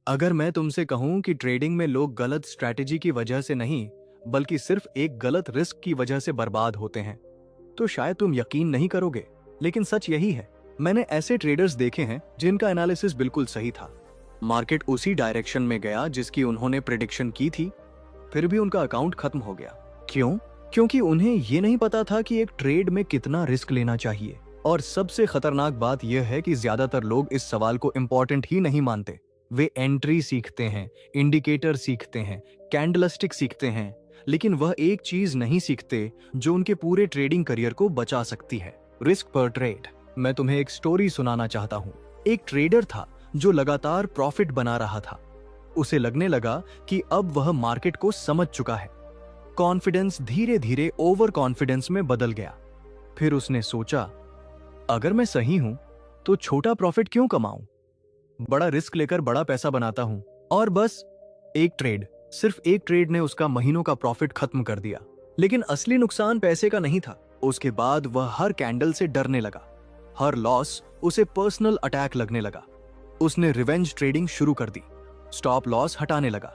अगर मैं तुमसे कहूं कि ट्रेडिंग में लोग गलत स्ट्रैटेजी की वजह से नहीं, बल्कि सिर्फ एक गलत रिस्क की वजह से बर्बाद होते हैं, तो शायद तुम यकीन नहीं करोगे, लेकिन सच यही है। मैंने ऐसे ट्रेडर्स देखे हैं जिनका एनालिसिस बिल्कुल सही था। मार्केट उसी डायरेक्शन में गया जिसकी उन्होंने प्रिडिक्शन की थी, फिर भी उनका अकाउंट खत्म हो गया। क्यों? क्योंकि उन्हें ये नहीं पता था कि एक ट्रेड में कितना रिस्क लेना चाहिए। और सबसे खतरनाक बात यह है कि ज्यादातर लोग इस सवाल को इंपॉर्टेंट ही नहीं मानते। वे एंट्री सीखते हैं, इंडिकेटर सीखते हैं, कैंडलस्टिक सीखते हैं, लेकिन वह एक चीज नहीं सीखते जो उनके पूरे ट्रेडिंग करियर को बचा सकती है, रिस्क पर ट्रेड। मैं तुम्हें एक स्टोरी सुनाना चाहता हूँ। एक ट्रेडर था जो लगातार प्रॉफिट बना रहा था। उसे लगने लगा कि अब वह मार्केट को समझ चुका है। कॉन्फिडेंस धीरे धीरे ओवर कॉन्फिडेंस में बदल गया। फिर उसने सोचा, अगर मैं सही हूं तो छोटा प्रॉफिट क्यों कमाऊं? बड़ा रिस्क लेकर बड़ा पैसा बनाता हूं। और बस सिर्फ एक ट्रेड ने उसका महीनों का प्रॉफिट खत्म कर दिया। लेकिन असली नुकसान पैसे का नहीं था। उसके बाद वह हर कैंडल से डरने लगा। हर लॉस उसे पर्सनल अटैक लगने लगा। उसने रिवेंज ट्रेडिंग शुरू कर दी, स्टॉप लॉस हटाने लगा,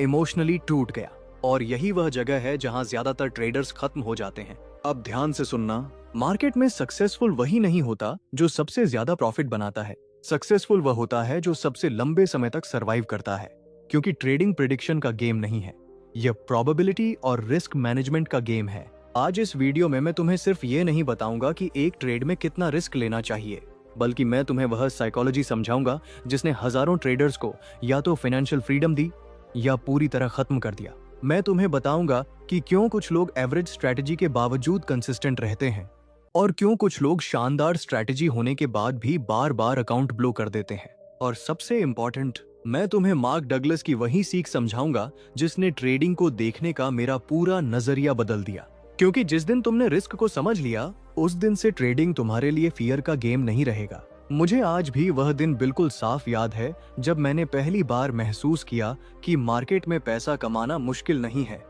इमोशनली टूट गया। और यही वह जगह है जहां ज्यादातर ट्रेडर्स खत्म हो जाते हैं। अब ध्यान से सुनना, मार्केट में सक्सेसफुल वही नहीं होता जो सबसे ज्यादा प्रॉफिट बनाता है। सक्सेसफुल वह होता है जो सबसे लंबे समय तक सरवाइव करता है। क्योंकि ट्रेडिंग प्रिडिक्शन का गेम नहीं है, यह प्रोबेबिलिटी और रिस्क मैनेजमेंट का गेम है। आज इस वीडियो में मैं तुम्हें सिर्फ ये नहीं बताऊंगा कि एक ट्रेड में कितना रिस्क लेना चाहिए, बल्कि मैं तुम्हें वह साइकोलॉजी समझाऊंगा जिसने हजारों ट्रेडर्स को या तो फाइनेंशियल फ्रीडम दी या पूरी तरह खत्म कर दिया। मैं तुम्हें बताऊंगा कि क्यों कुछ लोग एवरेज स्ट्रैटेजी के बावजूद कंसिस्टेंट रहते हैं और क्यों कुछ लोग शानदार स्ट्रैटेजी होने के बाद भी बार बार अकाउंट ब्लो कर देते हैं। और सबसे इंपॉर्टेंट, मैं तुम्हें मार्क डगलस की वही सीख समझाऊंगा जिसने ट्रेडिंग को देखने का मेरा पूरा नजरिया बदल दिया। क्योंकि जिस दिन तुमने रिस्क को समझ लिया, उस दिन से ट्रेडिंग तुम्हारे लिए फियर का गेम नहीं रहेगा। मुझे आज भी वह दिन बिल्कुल साफ याद है जब मैंने पहली बार महसूस किया कि मार्केट में पैसा कमाना मुश्किल नहीं है,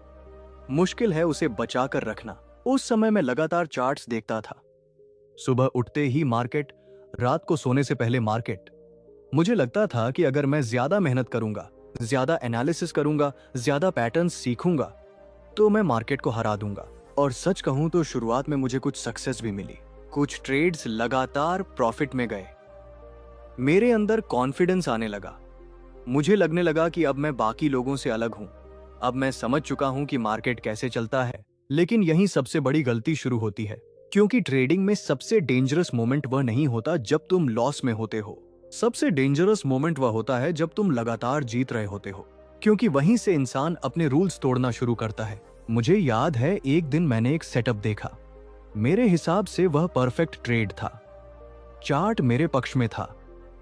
मुश्किल है उसे बचा कर रखना। उस समय मैं लगातार चार्ट्स देखता था। सुबह उठते ही मार्केट, रात को सोने से पहले मार्केट। मुझे लगता था कि अगर मैं ज्यादा मेहनत करूंगा, ज्यादा एनालिसिस करूंगा, ज्यादा पैटर्न्स सीखूंगा, तो मैं मार्केट को हरा दूंगा। और सच कहूं तो शुरुआत में मुझे कुछ सक्सेस भी मिली। कुछ ट्रेड्स लगातार प्रॉफिट में गए। मेरे अंदर कॉन्फिडेंस आने लगा। मुझे लगने लगा कि अब मैं बाकी लोगों से अलग हूं। अब मैं समझ चुका हूं कि मार्केट कैसे चलता है। लेकिन यहीं सबसे बड़ी गलती शुरू होती है। क्योंकि ट्रेडिंग में सबसे डेंजरस मोमेंट वह नहीं होता जब तुम लॉस में होते हो। सबसे डेंजरस मोमेंट वह होता है जब तुम लगातार जीत रहे होते हो। क्योंकि वहीं से इंसान अपने रूल्स तोड़ना शुरू करता है। मुझे याद है एक दिन मैंने एक सेटअप देखा। मेरे हिसाब से वह परफेक्ट ट्रेड था। चार्ट मेरे पक्ष में था,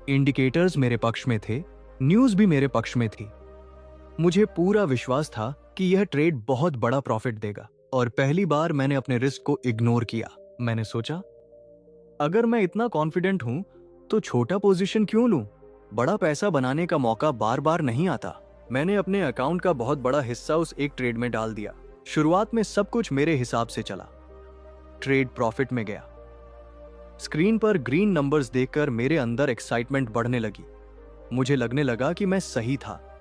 इंडिकेटर्स मेरे पक्ष में थे, न्यूज भी मेरे पक्ष में थी। मुझे पूरा विश्वास था कि यह ट्रेड बहुत बड़ा प्रॉफिट देगा। और पहली बार मैंने अपने रिस्क को इग्नोर किया। मैंने सोचा, अगर मैं इतना कॉन्फिडेंट हूं तो छोटा पोजीशन क्यों लूं? बड़ा पैसा बनाने का मौका बार बार नहीं आता। मैंने अपने अकाउंट का बहुत बड़ा हिस्सा उस एक ट्रेड में डाल दिया। शुरुआत में सब कुछ मेरे हिसाब से चला। ट्रेड प्रॉफिट में गया। स्क्रीन पर ग्रीन नंबर्स देखकर मेरे अंदर एक्साइटमेंट बढ़ने लगी। मुझे लगने लगा कि मैं सही था।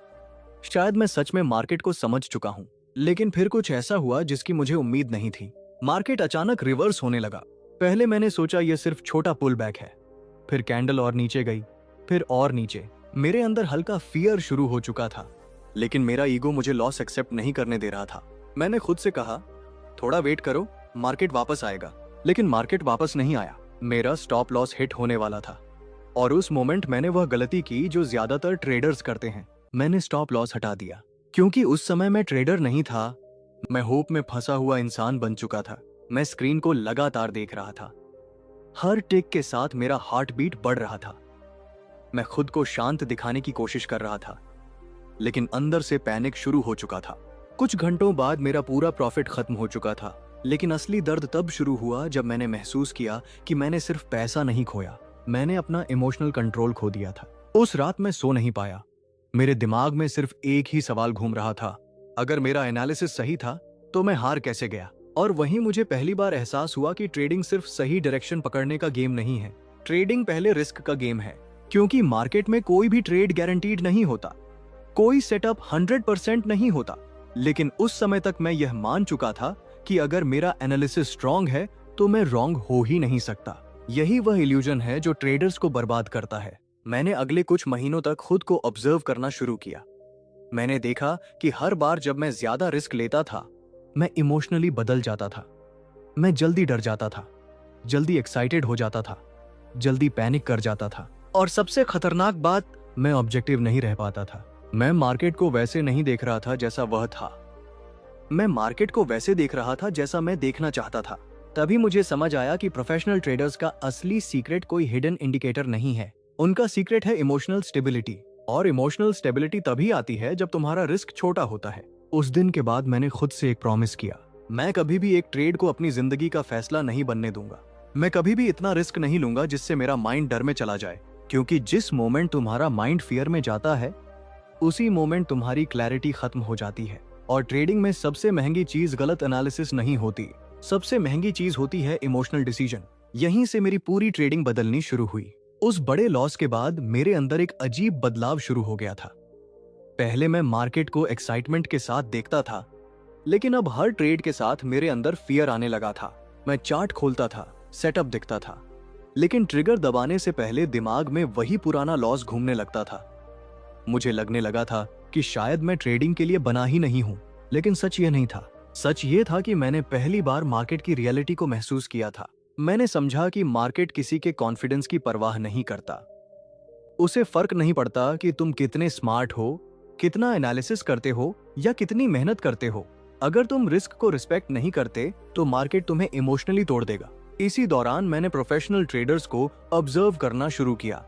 शायद मैं सच में मार्केट को समझ चुका हूं। लेकिन फिर कुछ ऐसा हुआ जिसकी मुझे उम्मीद नहीं थी। मार्केट अचानक रिवर्स होने लगा। पहले मैंने सोचा यह सिर्फ छोटा पुल बैक है। फिर कैंडल और नीचे गई, फिर और नीचे। मेरे अंदर हल्का फियर शुरू हो चुका था। लेकिन मेरा ईगो मुझे लॉस एक्सेप्ट नहीं करने दे रहा था। मैंने खुद से कहा, थोड़ा वेट करो, मार्केट वापस आएगा। लेकिन मार्केट वापस नहीं आया। मेरा स्टॉप लॉस हिट होने वाला था। और उस मोमेंट मैंने वह गलती की जो ज्यादातर ट्रेडर्स करते हैं। मैंने स्टॉप लॉस हटा दिया। क्योंकि उस समय मैं ट्रेडर नहीं था, मैं होप में फंसा हुआ इंसान बन चुका था। मैं स्क्रीन को लगातार देख रहा था। हर टिक के साथ मेरा हार्ट बीट बढ़ रहा था। मैं खुद को शांत दिखाने की कोशिश कर रहा था, लेकिन अंदर से पैनिक शुरू हो चुका था। कुछ घंटों बाद मेरा पूरा प्रॉफिट खत्म हो चुका था। लेकिन असली दर्द तब शुरू हुआ जब मैंने महसूस किया कि मैंने सिर्फ पैसा नहीं खोया, मैंने अपना इमोशनल कंट्रोल खो दिया था। उस रात मैं सो नहीं पाया। मेरे दिमाग में सिर्फ एक ही सवाल घूम रहा था, अगर मेरा एनालिसिस सही था तो मैं हार कैसे गया? और वहीं मुझे पहली बार एहसास हुआ कि ट्रेडिंग सिर्फ सही डायरेक्शन पकड़ने का गेम नहीं है। ट्रेडिंग पहले रिस्क का गेम है। क्योंकि मार्केट में कोई भी ट्रेड गारंटीड नहीं होता, कोई सेटअप 100% नहीं होता। लेकिन उस समय तक मैं यह मान चुका था कि अगर मेरा एनालिसिस स्ट्रांग है तो मैं रॉन्ग हो ही नहीं सकता। यही वह इल्यूजन है जो ट्रेडर्स को बर्बाद करता है। मैंने अगले कुछ महीनों तक खुद को ऑब्जर्व करना शुरू किया। मैंने देखा कि हर बार जब मैं ज्यादा रिस्क लेता था, मैं इमोशनली बदल जाता था। मैं जल्दी डर जाता था, जल्दी एक्साइटेड हो जाता था, जल्दी पैनिक कर जाता था, और सबसे खतरनाक बात, मैं ऑब्जेक्टिव नहीं रह पाता था। मैं मार्केट को वैसे नहीं देख रहा था जैसा वह था, मैं मार्केट को वैसे देख रहा था जैसा मैं देखना चाहता था। तभी मुझे समझ आया कि प्रोफेशनल ट्रेडर्स का असली सीक्रेट कोई हिडन इंडिकेटर नहीं है, उनका सीक्रेट है इमोशनल स्टेबिलिटी। और इमोशनल स्टेबिलिटी तभी आती है जब तुम्हारा रिस्क छोटा होता है। उस दिन के बाद मैंने खुद से एक प्रॉमिस किया, मैं कभी भी एक ट्रेड को अपनी जिंदगी का फैसला नहीं बनने दूंगा। मैं कभी भी इतना रिस्क नहीं लूंगा जिससे मेरा माइंड डर में चला जाए, क्योंकि जिस मोमेंट तुम्हारा माइंड फियर में जाता है उसी मोमेंट तुम्हारी क्लैरिटी खत्म हो जाती है। और ट्रेडिंग में सबसे महंगी चीज गलत एनालिसिस नहीं होती, सबसे महंगी चीज होती है इमोशनल डिसीजन। यहीं से मेरी पूरी ट्रेडिंग बदलनी शुरू हुई। उस बड़े लॉस के बाद मेरे अंदर एक अजीब बदलाव शुरू हो गया था। पहले मैं मार्केट को एक्साइटमेंट के साथ देखता था, लेकिन अब हर ट्रेड के साथ मेरे अंदर फियर आने लगा था। मैं चार्ट खोलता था, सेटअप दिखता था, लेकिन ट्रिगर दबाने से पहले दिमाग में वही पुराना लॉस घूमने लगता था। मुझे लगने लगा था कि शायद मैं ट्रेडिंग के लिए बना ही नहीं हूं, लेकिन सच ये नहीं था। सच ये था कि मैंने पहली बार मार्केट की रियलिटी को महसूस किया था। मैंने समझा कि मार्केट किसी के कॉन्फिडेंस की परवाह नहीं करता। उसे फर्क नहीं पड़ता कि तुम कितने स्मार्ट हो, कितना एनालिसिस करते हो या कितनी मेहनत करते हो। अगर तुम रिस्क को रिस्पेक्ट नहीं करते तो मार्केट तुम्हें इमोशनली तोड़ देगा। इसी दौरान मैंने प्रोफेशनल ट्रेडर्स को ऑब्जर्व करना शुरू किया।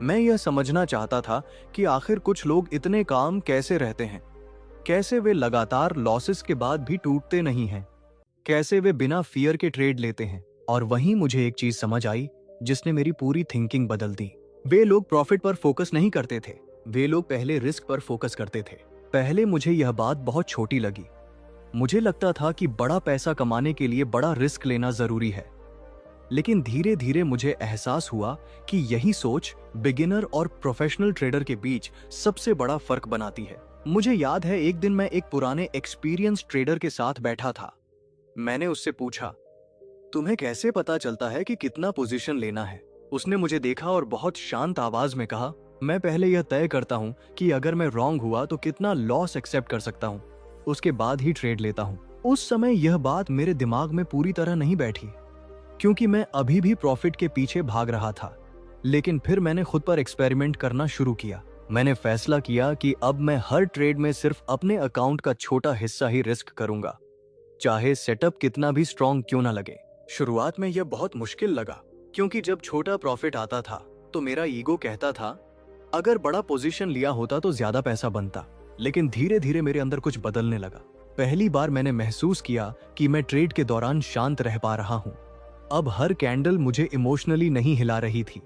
मैं यह समझना चाहता था कि आखिर कुछ लोग इतने काम कैसे रहते हैं, कैसे वे लगातार लॉसेस के बाद भी टूटते नहीं हैं, कैसे वे बिना फियर के ट्रेड लेते हैं। और वहीं मुझे एक चीज समझ आई जिसने मेरी पूरी थिंकिंग बदल दी। वे लोग प्रॉफिट पर फोकस नहीं करते थे, वे लोग पहले रिस्क पर फोकस करते थे। पहले मुझे यह बात बहुत छोटी लगी। मुझे लगता था कि बड़ा पैसा कमाने के लिए बड़ा रिस्क लेना जरूरी है, लेकिन धीरे धीरे मुझे एहसास हुआ कि यही सोच बिगिनर और प्रोफेशनल ट्रेडर के बीच सबसे बड़ा फर्क बनाती है। मुझे याद है एक दिन मैं एक पुराने एक्सपीरियंस ट्रेडर के साथ बैठा था। मैंने उससे पूछा, तुम्हें कैसे पता चलता है कि कितना पोजीशन लेना है? उसने मुझे देखा और बहुत शांत आवाज में कहा, मैं पहले यह तय करता हूँ कि अगर मैं रॉन्ग हुआ तो कितना लॉस एक्सेप्ट कर सकता हूँ, उसके बाद ही ट्रेड लेता हूँ। उस समय यह बात मेरे दिमाग में पूरी तरह नहीं बैठी, क्योंकि मैं अभी भी प्रॉफिट के पीछे भाग रहा था। लेकिन फिर मैंने खुद पर एक्सपेरिमेंट करना शुरू किया। मैंने फैसला किया कि अब मैं हर ट्रेड में सिर्फ अपने अकाउंट का छोटा हिस्सा ही रिस्क करूंगा, चाहे सेटअप कितना भी स्ट्रॉन्ग क्यों ना लगे। शुरुआत में यह बहुत मुश्किल लगा, क्योंकि जब छोटा प्रॉफिट आता था तो मेरा ईगो कहता था अगर बड़ा पोजीशन लिया होता तो ज्यादा पैसा बनता। लेकिन धीरे धीरे मेरे अंदर कुछ बदलने लगा। पहली बार मैंने महसूस किया कि मैं ट्रेड के दौरान शांत रह पा रहा हूँ। अब हर कैंडल मुझे इमोशनली नहीं हिला रही थी।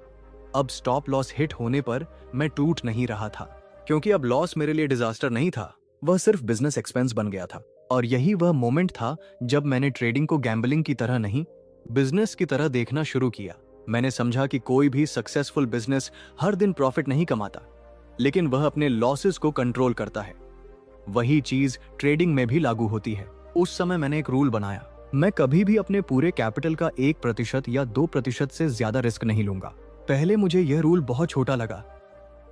अब स्टॉप लॉस हिट होने पर मैं टूट नहीं रहा था, क्योंकि अब लॉस मेरे लिए डिजास्टर नहीं था, वह सिर्फ बिजनेस एक्सपेंस बन गया था। और यही वह मोमेंट था जब मैंने ट्रेडिंग को गैम्बलिंग की तरह नहीं, बिजनेस की तरह देखना शुरू किया। मैंने समझा कि कोई भी सक्सेसफुल बिजनेस हर दिन प्रॉफिट नहीं कमाता, लेकिन वह अपने लॉसेस को कंट्रोल करता है। वही चीज ट्रेडिंग में भी लागू होती है। उस समय मैंने एक रूल बनाया, मैं कभी भी अपने पूरे कैपिटल का 1% या 2% से ज्यादा रिस्क नहीं लूंगा। पहले मुझे यह रूल बहुत छोटा लगा,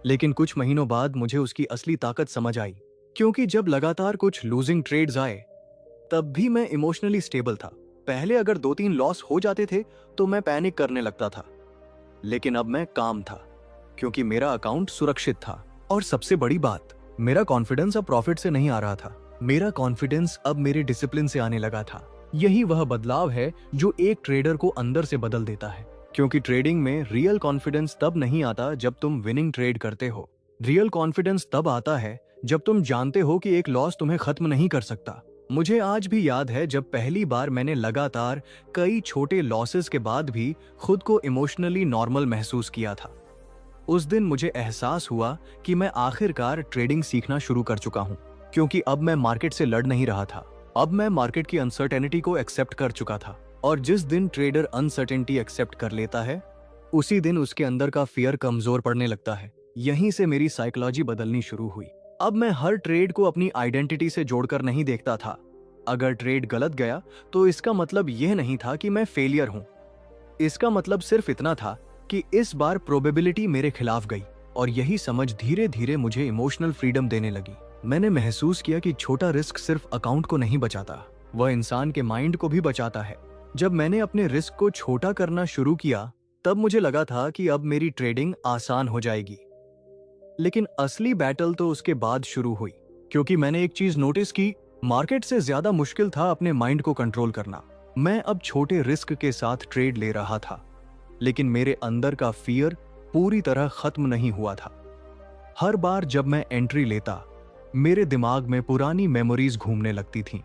लेकिन कुछ महीनों बाद मुझे उसकी असली ताकत समझ आई, क्योंकि जब लगातार कुछ लूजिंग ट्रेड्स आए तब भी मैं इमोशनली स्टेबल था। पहले अगर 2-3 लॉस हो जाते थे तो मैं पैनिक करने लगता था, लेकिन अब मैं काम था, क्योंकि मेरा अकाउंट सुरक्षित था। और सबसे बड़ी बात, मेरा कॉन्फिडेंस अब प्रॉफिट से नहीं आ रहा था, मेरा कॉन्फिडेंस अब मेरे डिसिप्लिन से आने लगा था। यही वह बदलाव है जो एक ट्रेडर को अंदर से बदल देता है, क्योंकि ट्रेडिंग में रियल कॉन्फिडेंस तब नहीं आता जब तुम विनिंग ट्रेड करते हो। रियल कॉन्फिडेंस तब आता है जब तुम जानते हो कि एक लॉस तुम्हें खत्म नहीं कर सकता। मुझे आज भी याद है जब पहली बार मैंने लगातार कई छोटे लॉसेस के बाद भी खुद को इमोशनली नॉर्मल महसूस किया था। उस दिन मुझे एहसास हुआ कि मैं आखिरकार ट्रेडिंग सीखना शुरू कर चुका हूं, क्योंकि अब मैं मार्केट से लड़ नहीं रहा था। अब मैं मार्केट की अनसर्टेनिटी को एक्सेप्ट कर चुका था, और जिस दिन ट्रेडर अनसर्टेनिटी एक्सेप्ट कर लेता है उसी दिन उसके अंदर का फियर कमजोर पड़ने लगता है। यहीं से मेरी साइकोलॉजी बदलनी शुरू हुई। अब मैं हर ट्रेड को अपनी आइडेंटिटी से जोड़कर नहीं देखता था। अगर ट्रेड गलत गया तो इसका मतलब यह नहीं था कि मैं फेलियर हूं। इसका मतलब सिर्फ इतना था कि इस बार प्रोबेबिलिटी मेरे खिलाफ गई। और यही समझ धीरे धीरे मुझे इमोशनल फ्रीडम देने लगी। मैंने महसूस किया कि छोटा रिस्क सिर्फ अकाउंट को नहीं बचाता, वह इंसान के माइंड को भी बचाता है। जब मैंने अपने रिस्क को छोटा करना शुरू किया तब मुझे लगा था कि अब मेरी ट्रेडिंग आसान हो जाएगी। लेकिन असली बैटल तो उसके बाद शुरू हुई, क्योंकि मैंने एक चीज नोटिस की, मार्केट से ज्यादा मुश्किल था अपने माइंड को कंट्रोल करना। मैं अब छोटे रिस्क के साथ ट्रेड ले रहा था, लेकिन मेरे अंदर का फियर पूरी तरह खत्म नहीं हुआ था। हर बार जब मैं एंट्री लेता मेरे दिमाग में पुरानी मेमोरीज घूमने लगती थीं।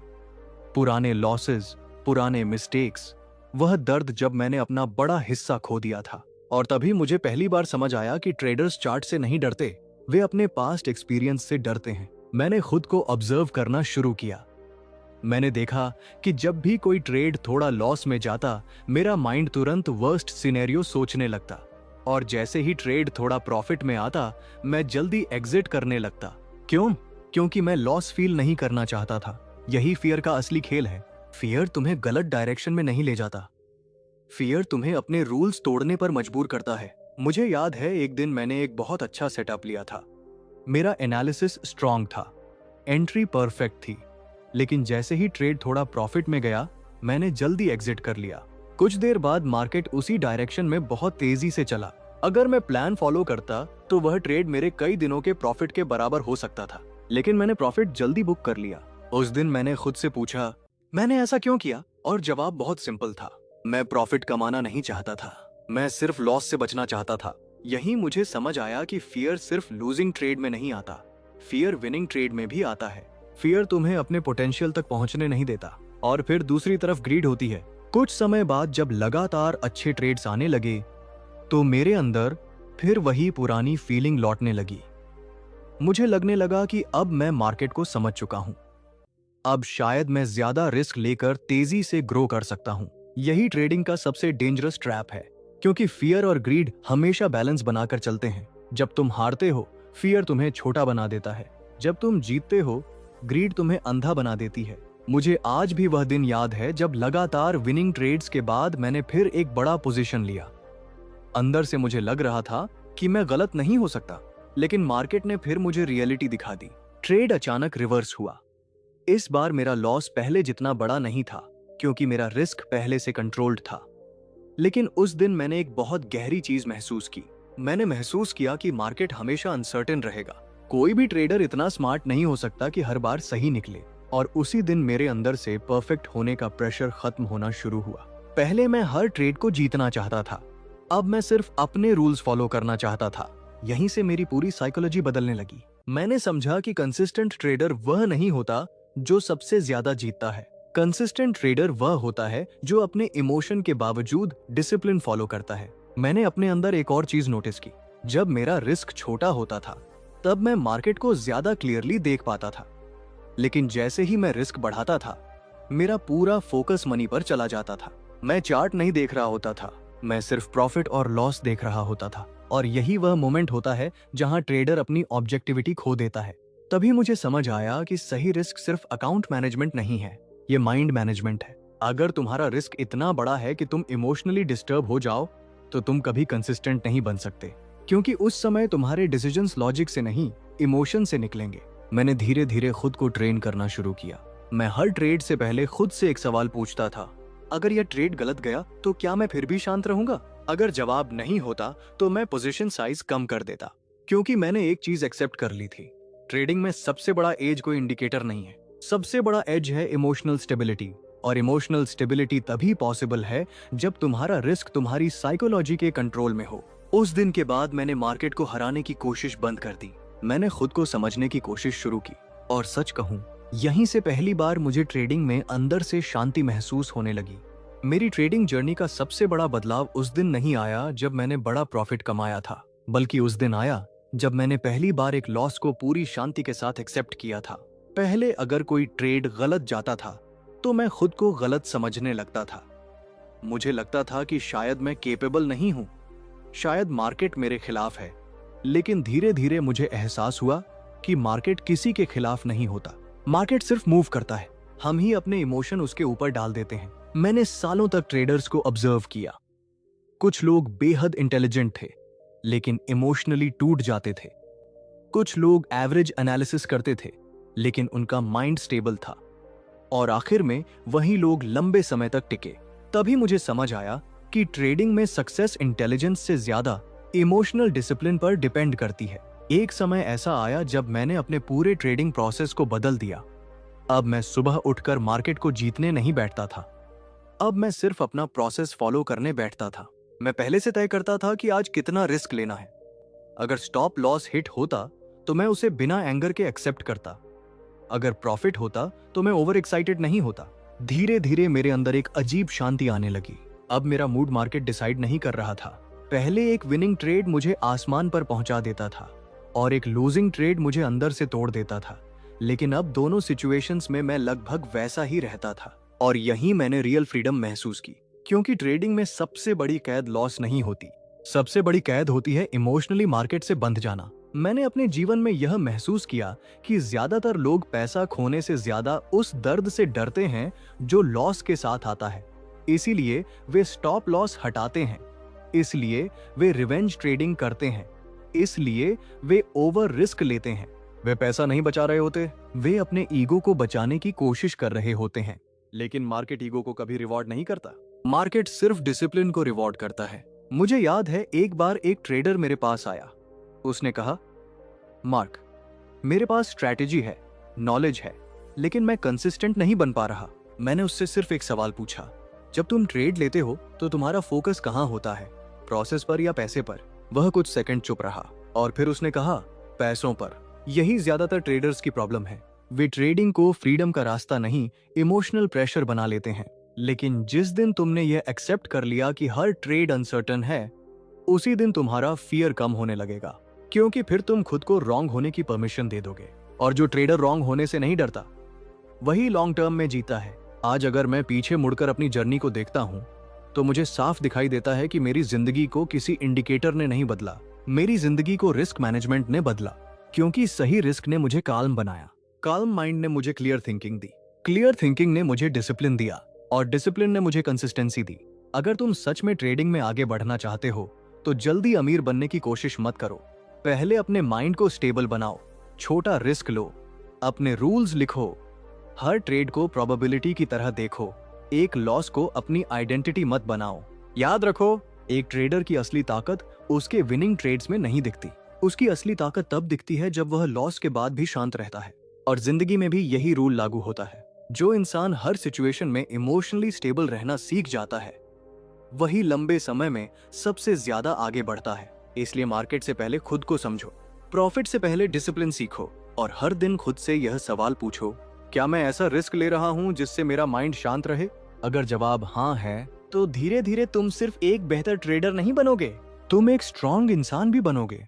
पुराने लॉसेस, पुराने मिस्टेक्स, वह दर्द जब मैंने अपना बड़ा हिस्सा खो दिया था। और तभी मुझे पहली बार समझ आया कि ट्रेडर्स चार्ट से नहीं डरते, वे अपने पास्ट एक्सपीरियंस से डरते हैं। मैंने खुद को ऑब्जर्व करना शुरू किया। मैंने देखा कि जब भी कोई ट्रेड थोड़ा लॉस में जाता मेरा माइंड तुरंत वर्स्ट सिनेरियो सोचने लगता, और जैसे ही ट्रेड थोड़ा प्रॉफिट में आता मैं जल्दी एग्जिट करने लगता। क्यों? क्योंकि मैं लॉस फील नहीं करना चाहता था। यही फियर का असली खेल है। फियर तुम्हें गलत डायरेक्शन में नहीं ले जाता, फियर तुम्हें अपने रूल्स तोड़ने पर मजबूर करता है। मुझे याद है एक दिन मैंने एक बहुत अच्छा सेटअप लिया था। मेरा एनालिसिस स्ट्रांग था, एंट्री परफेक्ट थी, लेकिन जैसे ही ट्रेड थोड़ा प्रॉफिट में गया मैंने जल्दी एग्जिट कर लिया। कुछ देर बाद मार्केट उसी डायरेक्शन में बहुत तेजी से चला। अगर मैं प्लान फॉलो करता तो वह ट्रेड मेरे कई दिनों के प्रॉफिट के बराबर हो सकता था, लेकिन मैंने प्रॉफिट जल्दी बुक कर लिया। उस दिन मैंने खुद से पूछा, मैंने ऐसा क्यों किया? और जवाब बहुत सिंपल था, मैं प्रॉफिट कमाना नहीं चाहता था, मैं सिर्फ लॉस से बचना चाहता था। यही मुझे समझ आया कि फियर सिर्फ लूजिंग ट्रेड में नहीं आता, फियर विनिंग ट्रेड में भी आता है। फियर तुम्हें अपने पोटेंशियल तक पहुंचने नहीं देता। और फिर दूसरी तरफ ग्रीड होती है। कुछ समय बाद जब लगातार अच्छे ट्रेड्स आने लगे तो मेरे अंदर फिर वही पुरानी फीलिंग लौटने लगी। मुझे लगने लगा कि अब मैं मार्केट को समझ चुका हूं, अब शायद मैं ज्यादा रिस्क लेकर तेजी से ग्रो कर सकता हूं। यही ट्रेडिंग का सबसे डेंजरस ट्रैप है, क्योंकि फियर और ग्रीड हमेशा बैलेंस बनाकर चलते हैं। जब तुम हारते हो फियर तुम्हें छोटा बना देता है, जब तुम जीतते हो ग्रीड तुम्हें अंधा बना देती है। मुझे आज भी वह दिन याद है जब लगातार विनिंग ट्रेड्स के बाद मैंने फिर एक बड़ा पोजीशन लिया। अंदर से मुझे लग रहा था कि मैं गलत नहीं हो सकता, लेकिन मार्केट ने फिर मुझे रियलिटी दिखा दी। ट्रेड अचानक रिवर्स हुआ। इस बार मेरा लॉस पहले जितना बड़ा नहीं था, क्योंकि मेरा रिस्क पहले से कंट्रोल्ड था। लेकिन उस दिन मैंने एक बहुत गहरी चीज महसूस की। मैंने महसूस किया कि मार्केट हमेशा अनसर्टेन रहेगा। कोई भी ट्रेडर इतना स्मार्ट नहीं हो सकता कि हर बार सही निकले। और उसी दिन मेरे अंदर से परफेक्ट होने का प्रेशर खत्म होना शुरू हुआ। पहले मैं हर ट्रेड को जीतना चाहता था, अब मैं सिर्फ अपने रूल्स फॉलो करना चाहता था। यहीं से मेरी पूरी साइकोलॉजी बदलने लगी। मैंने समझा कि कंसिस्टेंट ट्रेडर वह नहीं होता जो सबसे ज्यादा जीतता है। कंसिस्टेंट ट्रेडर वह होता है जो अपने इमोशन के बावजूद डिसिप्लिन फॉलो करता है। मैंने अपने अंदर एक और चीज नोटिस की। जब मेरा रिस्क छोटा होता था तब मैं मार्केट को ज्यादा क्लियरली देख पाता था, लेकिन जैसे ही मैं रिस्क बढ़ाता था मेरा पूरा फोकस मनी पर चला जाता था। मैं चार्ट नहीं देख रहा होता था, मैं सिर्फ प्रॉफिट और लॉस देख रहा होता था। और यही वह मोमेंट होता है जहां ट्रेडर अपनी ऑब्जेक्टिविटी खो देता है। तभी मुझे समझ आया कि सही रिस्क सिर्फ अकाउंट मैनेजमेंट नहीं है, ये माइंड मैनेजमेंट है। अगर तुम्हारा रिस्क इतना बड़ा है कि तुम इमोशनली डिस्टर्ब हो जाओ तो तुम कभी कंसिस्टेंट नहीं बन सकते, क्योंकि उस समय तुम्हारे डिसीजंस लॉजिक से नहीं इमोशन से निकलेंगे। मैंने धीरे धीरे खुद को ट्रेन करना शुरू किया। मैं हर ट्रेड से पहले खुद से एक सवाल पूछता था, अगर यह ट्रेड गलत गया तो क्या मैं फिर भी शांत रहूंगा? अगर जवाब नहीं होता तो मैं पोजीशन साइज कम कर देता, क्योंकि मैंने एक चीज एक्सेप्ट कर ली थी, ट्रेडिंग में सबसे बड़ा एज कोई इंडिकेटर नहीं है, सबसे बड़ा एज है इमोशनल स्टेबिलिटी। और इमोशनल स्टेबिलिटी तभी पॉसिबल है जब तुम्हारा रिस्क तुम्हारी साइकोलॉजी के कंट्रोल में हो। उस दिन के बाद मैंने मार्केट को हराने की कोशिश बंद कर दी। मैंने खुद को समझने की कोशिश शुरू की। और सच कहूं, यहीं से पहली बार मुझे ट्रेडिंग में अंदर से शांति महसूस होने लगी। मेरी ट्रेडिंग जर्नी का सबसे बड़ा बदलाव उस दिन नहीं आया जब मैंने बड़ा प्रॉफिट कमाया था, बल्कि उस दिन आया जब मैंने पहली बार एक लॉस को पूरी शांति के साथ एक्सेप्ट किया था। पहले अगर कोई ट्रेड गलत जाता था तो मैं खुद को गलत समझने लगता था। मुझे लगता था कि शायद मैं केपेबल नहीं हूं, शायद मार्केट मेरे खिलाफ है, लेकिन धीरे धीरे मुझे एहसास हुआ कि मार्केट किसी के खिलाफ नहीं होता। मार्केट सिर्फ मूव करता है, हम ही अपने इमोशन उसके ऊपर डाल देते हैं। मैंने सालों तक ट्रेडर्स को ऑब्जर्व किया। कुछ लोग बेहद इंटेलिजेंट थे, लेकिन इमोशनली टूट जाते थे। कुछ लोग एवरेज एनालिसिस करते थे, लेकिन उनका माइंड स्टेबल था। और आखिर में वही लोग लंबे समय तक टिके। तभी मुझे समझ आया कि ट्रेडिंग में सक्सेस इंटेलिजेंस से ज्यादा इमोशनल डिसिप्लिन पर डिपेंड करती है। एक समय ऐसा आया जब मैंने अपने पूरे ट्रेडिंग प्रोसेस को बदल दिया। अब मैं सुबह उठकर मार्केट को जीतने नहीं बैठता था। अब मैं सिर्फ अपना प्रोसेस फॉलो करने बैठता था। मैं पहले से तय करता था कि आज कितना रिस्क लेना है। अगर स्टॉप लॉस हिट होता तो मैं उसे बिना एंगर के एक्सेप्ट करता। अगर प्रॉफिट होता तो मैं ओवर एक्साइटेड नहीं होता। धीरे धीरे मेरे अंदर एक अजीब शांति आने लगी। अब मेरा मूड मार्केट डिसाइड नहीं कर रहा था। पहले एक विनिंग ट्रेड मुझे आसमान पर पहुंचा देता था और एक लूजिंग ट्रेड मुझे अंदर से तोड़ देता था। लेकिन अब दोनों सिचुएशंस में मैं लगभग वैसा ही रहता था। और यहीं मैंने रियल फ्रीडम महसूस की, क्योंकि ट्रेडिंग में सबसे बड़ी कैद लॉस नहीं होती, सबसे बड़ी कैद होती है इमोशनली मार्केट से बंध जाना। मैंने अपने जीवन में यह महसूस किया कि ज्यादातर लोग पैसा खोने से ज्यादा उस दर्द से डरते हैं जो लॉस के साथ आता है। इसीलिए वे स्टॉप लॉस हटाते हैं, इसलिए वे रिवेंज ट्रेडिंग करते हैं, इसलिए वे ओवर रिस्क लेते हैं। वे पैसा नहीं बचा रहे होते, वे अपने ईगो को बचाने की कोशिश कर रहे होते हैं। लेकिन मार्केट ईगो को कभी रिवॉर्ड नहीं करता, मार्केट सिर्फ डिसिप्लिन को रिवॉर्ड करता है। मुझे याद है एक बार एक ट्रेडर मेरे पास आया। उसने कहा, मार्क, मेरे पास स्ट्रैटेजी है, नॉलेज है, लेकिन मैं कंसिस्टेंट नहीं बन पा रहा। मैंने उससे सिर्फ एक सवाल पूछा, जब तुम ट्रेड लेते हो तो तुम्हारा फोकस कहाँ होता है, प्रोसेस पर या पैसे पर? वह कुछ सेकंड चुप रहा और फिर उसने कहा, पैसों पर। यही ज्यादातर ट्रेडर्स की प्रॉब्लम है। वे ट्रेडिंग को फ्रीडम का रास्ता नहीं, इमोशनल प्रेशर बना लेते हैं। लेकिन जिस दिन तुमने यह एक्सेप्ट कर लिया कि हर ट्रेड अनसर्टन है, उसी दिन तुम्हारा फियर कम होने लगेगा, क्योंकि फिर तुम खुद को रॉन्ग होने की परमिशन दे दोगे। और जो ट्रेडर रॉन्ग होने से नहीं डरता, वही लॉन्ग टर्म में जीता है। आज अगर मैं पीछे मुड़कर अपनी जर्नी को देखता हूं, तो मुझे साफ दिखाई देता है कि मेरी जिंदगी को किसी इंडिकेटर ने नहीं बदला, मेरी जिंदगी को रिस्क मैनेजमेंट ने बदला। क्योंकि सही रिस्क ने मुझे काल्म बनाया, काल्म माइंड ने मुझे क्लियर थिंकिंग दी, क्लियर थिंकिंग ने मुझे डिसिप्लिन दिया, और डिसिप्लिन ने मुझे कंसिस्टेंसी दी। अगर तुम सच में ट्रेडिंग में आगे बढ़ना चाहते हो, तो जल्दी अमीर बनने की कोशिश मत करो। पहले अपने माइंड को स्टेबल बनाओ, छोटा रिस्क लो, अपने रूल्स लिखो, हर ट्रेड को प्रोबेबिलिटी की तरह देखो, एक लॉस को अपनी आइडेंटिटी मत बनाओ। याद रखो, एक ट्रेडर की असली ताकत उसके विनिंग ट्रेड्स में नहीं दिखती। उसकी असली ताकत तब दिखती है जब वह लॉस के बाद भी शांत रहता है। और जिंदगी में भी यही रूल लागू होता है। जो इंसान हर सिचुएशन में इमोशनली स्टेबल रहना सीख जाता है, वही लंबे समय में सबसे ज्यादा आगे बढ़ता है। इसलिए मार्केट से पहले खुद को समझो, प्रॉफिट से पहले डिसिप्लिन सीखो, और हर दिन खुद से यह सवाल पूछो, क्या मैं ऐसा रिस्क ले रहा हूं जिससे मेरा माइंड शांत रहे? अगर जवाब हाँ है, तो धीरे धीरे तुम सिर्फ एक बेहतर ट्रेडर नहीं बनोगे, तुम एक स्ट्रॉन्ग इंसान भी बनोगे।